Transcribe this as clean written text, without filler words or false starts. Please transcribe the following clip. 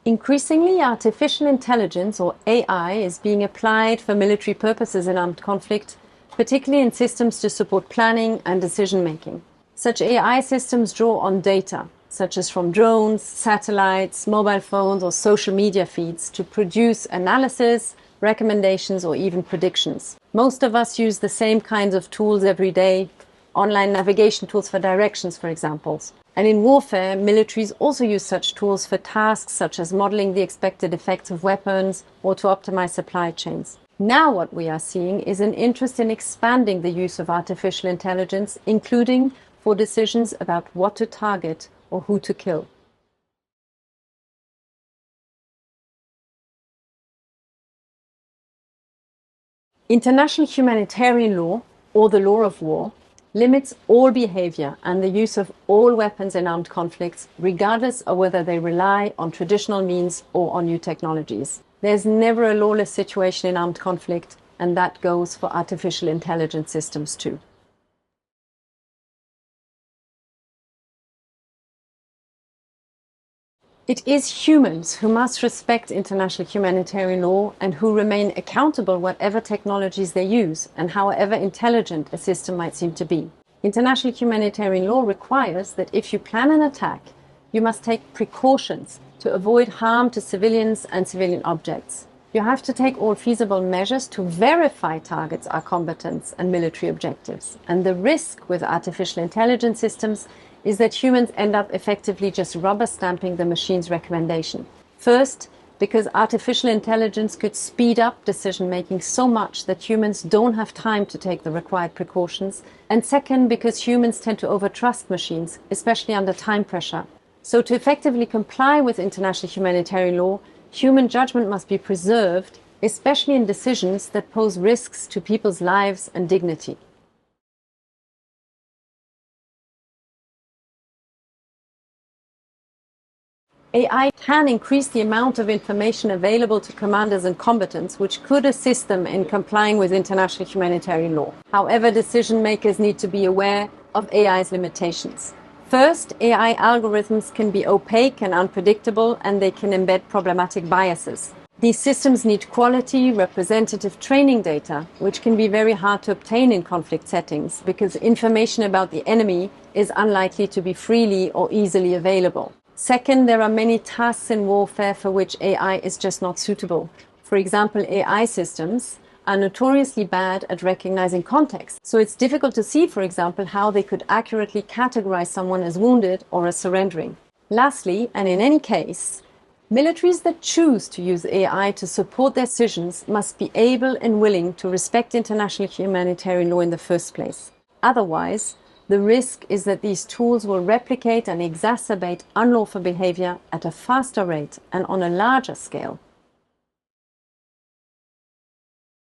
Increasingly, artificial intelligence, or AI, is being applied for military purposes in armed conflict, particularly in systems to support planning and decision-making. Such AI systems draw on data, such as from drones, satellites, mobile phones, or social media feeds, to produce analysis, recommendations, or even predictions. Most of us use the same kinds of tools every day, online navigation tools for directions, for example. And in warfare, militaries also use such tools for tasks such as modeling the expected effects of weapons or to optimize supply chains. Now what we are seeing is an interest in expanding the use of artificial intelligence, including for decisions about what to target or who to kill. International humanitarian law, or the law of war, limits all behavior and the use of all weapons in armed conflicts, regardless of whether they rely on traditional means or on new technologies. There's never a lawless situation in armed conflict, and that goes for artificial intelligence systems too. It is humans who must respect international humanitarian law and who remain accountable whatever technologies they use and however intelligent a system might seem to be. International humanitarian law requires that if you plan an attack, you must take precautions to avoid harm to civilians and civilian objects. You have to take all feasible measures to verify targets are combatants and military objectives. And the risk with artificial intelligence systems is that humans end up effectively just rubber stamping the machine's recommendation. First, because artificial intelligence could speed up decision-making so much that humans don't have time to take the required precautions. And second, because humans tend to overtrust machines, especially under time pressure. So to effectively comply with international humanitarian law, human judgment must be preserved, especially in decisions that pose risks to people's lives and dignity. AI can increase the amount of information available to commanders and combatants, which could assist them in complying with international humanitarian law. However, decision makers need to be aware of AI's limitations. First, AI algorithms can be opaque and unpredictable, and they can embed problematic biases. These systems need quality, representative training data, which can be very hard to obtain in conflict settings because information about the enemy is unlikely to be freely or easily available. Second, there are many tasks in warfare for which AI is just not suitable. For example, AI systems are notoriously bad at recognizing context. So it's difficult to see, for example, how they could accurately categorize someone as wounded or as surrendering. Lastly, and in any case, militaries that choose to use AI to support their decisions must be able and willing to respect international humanitarian law in the first place. Otherwise, the risk is that these tools will replicate and exacerbate unlawful behavior at a faster rate and on a larger scale.